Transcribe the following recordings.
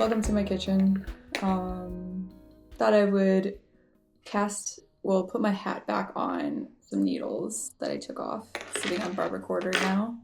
Welcome to my kitchen. Thought I would put my hat back on some needles that I took off, sitting on barber quarter now,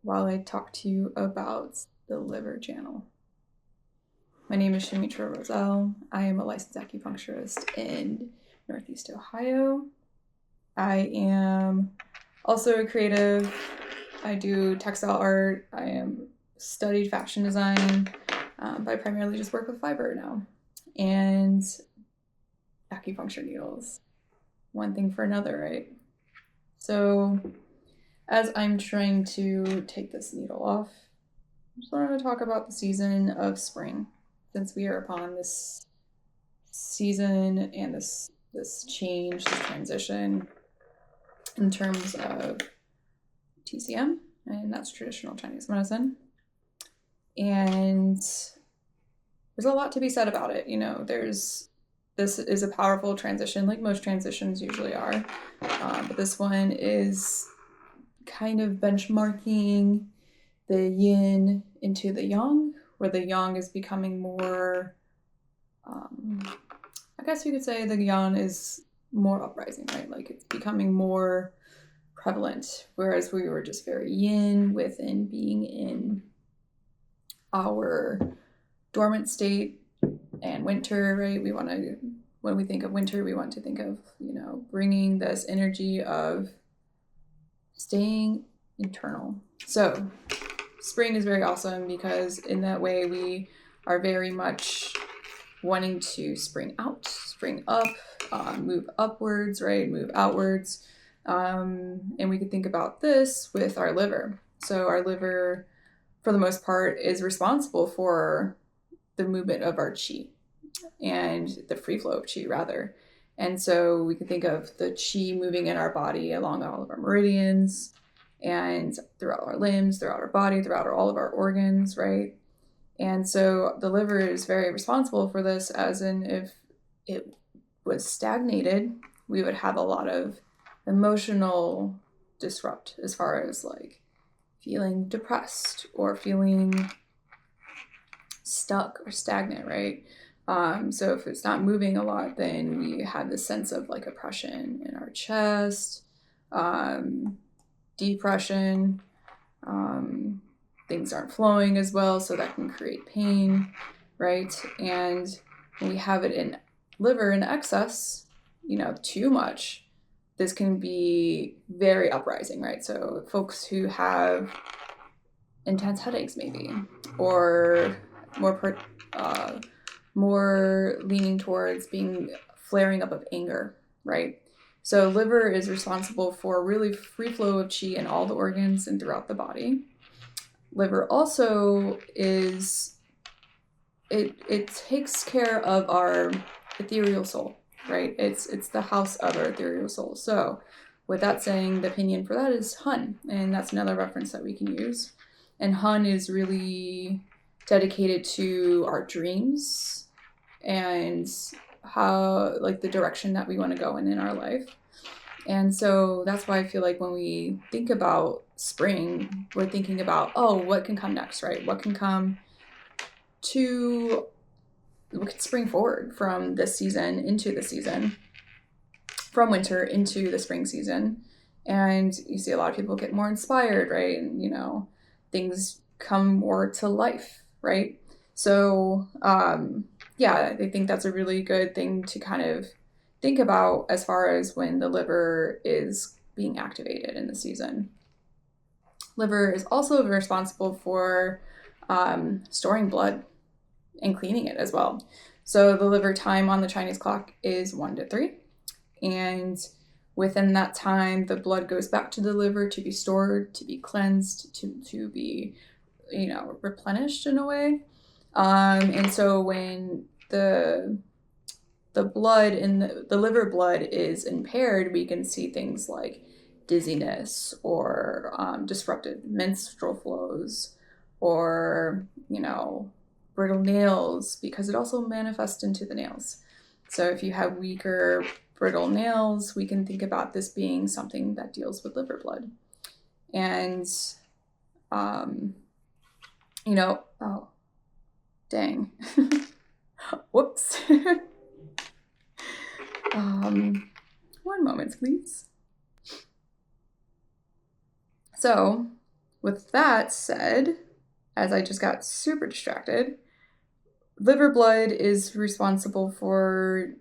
while I talk to you about the liver channel. My name is Shamitra Roselle. I am a licensed acupuncturist in Northeast Ohio. I am also a creative. I do textile art. I am studied fashion design, but I primarily just work with fiber now. And acupuncture needles. One thing for another, right? So as I'm trying to take this needle off, I just wanted to talk about the season of spring, since we are upon this season and this change, this transition in terms of TCM, and that's traditional Chinese medicine. And there's a lot to be said about it. This is a powerful transition, like most transitions usually are. But this one is kind of benchmarking the yin into the yang, where the yang is becoming more, I guess you could say the yang is more uprising, right? Like it's becoming more prevalent, whereas we were just very yin within being in our dormant state and winter, right? When we think of winter, we want to think of, bringing this energy of staying internal. So spring is very awesome because in that way we are very much wanting to spring out, spring up, move upwards, right? Move outwards. And we could think about this with our liver. So our liver, for the most part, is responsible for the movement of our qi and the free flow of qi, rather. And so we can think of the qi moving in our body along all of our meridians and throughout our limbs, throughout our body, throughout all of our organs, right? And so the liver is very responsible for this, as in if it was stagnated, we would have a lot of emotional disrupt as far as like feeling depressed or feeling stuck or stagnant, right? So if it's not moving a lot, then we have this sense of like oppression in our chest, depression, things aren't flowing as well, so that can create pain, right? And when we have it in liver in excess, too much, this can be very uprising, right? So folks who have intense headaches maybe, or more leaning towards flaring up of anger, right? So liver is responsible for really free flow of qi in all the organs and throughout the body. Liver also it takes care of our ethereal soul, right? It's the house of our ethereal soul. So with that saying, the pinyin for that is Hun, and that's another reference that we can use. And Hun is really dedicated to our dreams and how, like, the direction that we want to go in our life. And so that's why I feel like when we think about spring, we're thinking about, what can come next, right? What can spring forward from this season into the season, from winter into the spring season. And you see a lot of people get more inspired, right? And, things come more to life, right? So, I think that's a really good thing to kind of think about as far as when the liver is being activated in the season. Liver is also responsible for storing blood and cleaning it as well. So the liver time on the Chinese clock is 1 to 3. And within that time, the blood goes back to the liver to be stored, to be cleansed, to be, replenished in a way. And so when the blood in the liver blood is impaired, we can see things like dizziness or disrupted menstrual flows, or brittle nails, because it also manifests into the nails. So if you have weaker brittle nails, we can think about this being something that deals with liver blood. And Dang. Whoops. 1 moment, please. So, with that said, as I just got super distracted, liver blood is responsible for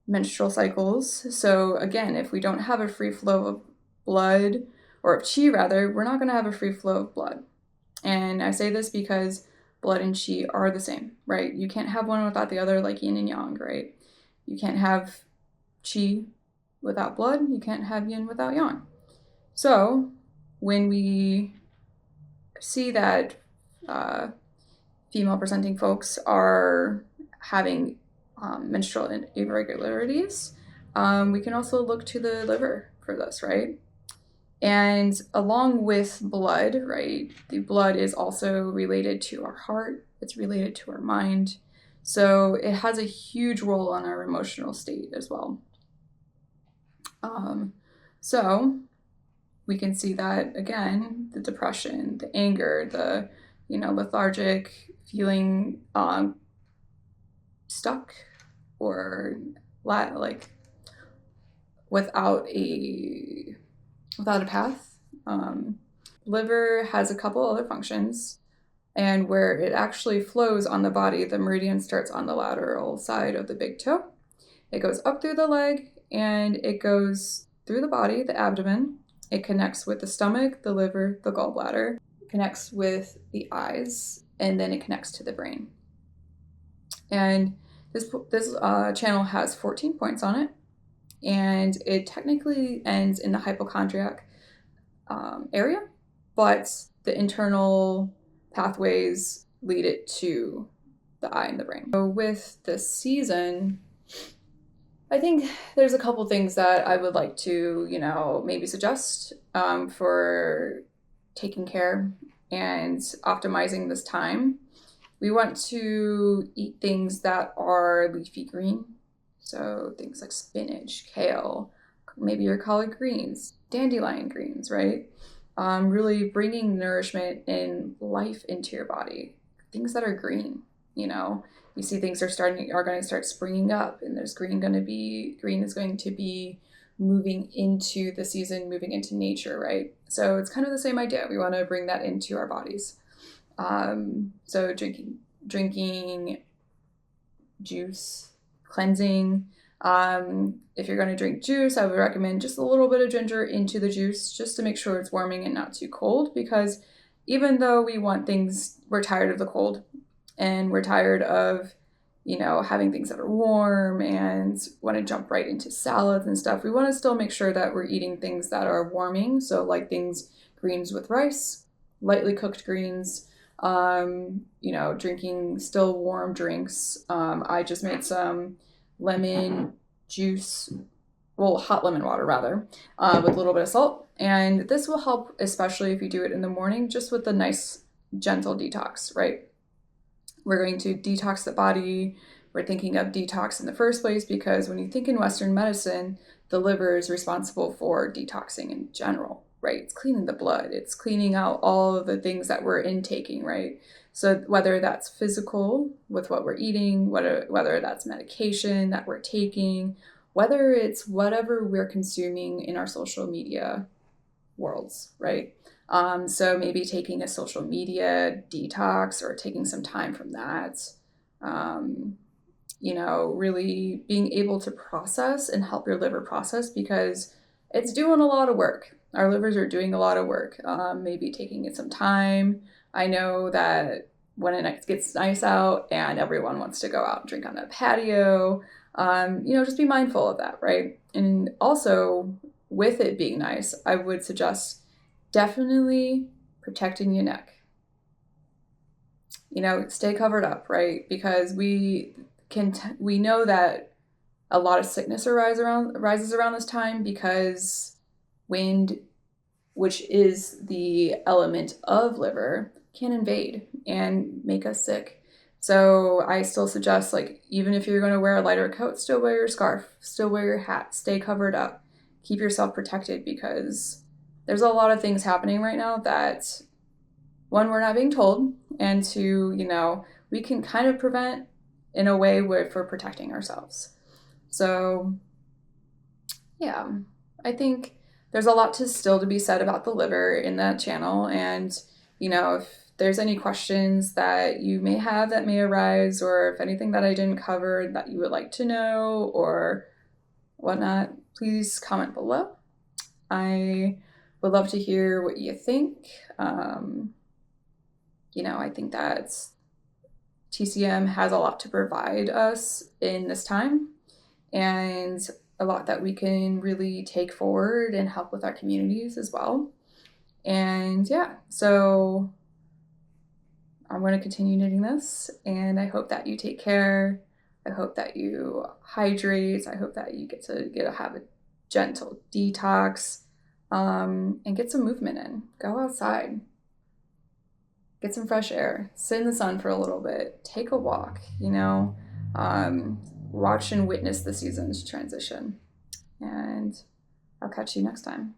menstrual cycles. So again, if we don't have a free flow of blood, or of chi rather, we're not going to have a free flow of blood. And I say this because blood and chi are the same, right? You can't have one without the other, like yin and yang, right? You can't have chi without blood. You can't have yin without yang. So when we see that female presenting folks are having menstrual irregularities, we can also look to the liver for this, right? And along with blood, right, the blood is also related to our heart, it's related to our mind. So it has a huge role on our emotional state as well. So we can see that, again, the depression, the anger, the, lethargic, feeling stuck or like without a path. Liver has a couple other functions, and where it actually flows on the body, the meridian starts on the lateral side of the big toe. It goes up through the leg, and it goes through the body, the abdomen. It connects with the stomach, the liver, the gallbladder. It connects with the eyes, and then it connects to the brain. And this channel has 14 points on it, and it technically ends in the hypochondriac area, but the internal pathways lead it to the eye and the brain. So with this season, I think there's a couple things that I would like to, maybe suggest for taking care and optimizing this time. We want to eat things that are leafy green. So things like spinach, kale, maybe your collard greens, dandelion greens, right? Really bringing nourishment and life into your body. Things that are green, You see things are going to start springing up, and green is going to be moving into the season, moving into nature, right? So it's kind of the same idea. We want to bring that into our bodies. So drinking juice, cleansing. If you're going to drink juice, I would recommend just a little bit of ginger into the juice just to make sure it's warming and not too cold, because even though we're tired of the cold and we're tired of, having things that are warm and want to jump right into salads and stuff, we want to still make sure that we're eating things that are warming. So like greens with rice, lightly cooked greens, drinking still warm drinks. I just made some lemon juice, hot lemon water rather, with a little bit of salt. And this will help, especially if you do it in the morning, just with a nice gentle detox, right? We're going to detox the body. We're thinking of detox in the first place because when you think in Western medicine, the liver is responsible for detoxing in general, right? It's cleaning the blood. It's cleaning out all of the things that we're intaking, right? So whether that's physical with what we're eating, whether that's medication that we're taking, whether it's whatever we're consuming in our social media worlds, right? So maybe taking a social media detox or taking some time from that, really being able to process and help your liver process, because it's doing a lot of work. Our livers are doing a lot of work. Maybe taking it some time. I know that when it gets nice out and everyone wants to go out and drink on the patio, just be mindful of that, right? And also, with it being nice, I would suggest definitely protecting your neck. Stay covered up, right? Because we know that a lot of sickness rises around this time because wind, which is the element of liver, can invade and make us sick. So I still suggest, even if you're going to wear a lighter coat, still wear your scarf, still wear your hat, stay covered up, keep yourself protected, because there's a lot of things happening right now that one, we're not being told, and two, we can kind of prevent in a way for protecting ourselves. So yeah, I think there's a lot still to be said about the liver in that channel. And, if there's any questions that you may have that may arise, or if anything that I didn't cover that you would like to know or whatnot, please comment below. I would love to hear what you think. I think that TCM has a lot to provide us in this time, and a lot that we can really take forward and help with our communities as well. And yeah, so I'm going to continue knitting this, and I hope that you take care. I hope that you hydrate. I hope that you get to have a gentle detox, and get some movement in. Go outside. Get some fresh air. Sit in the sun for a little bit. Take a walk, watch and witness the seasons transition. And I'll catch you next time.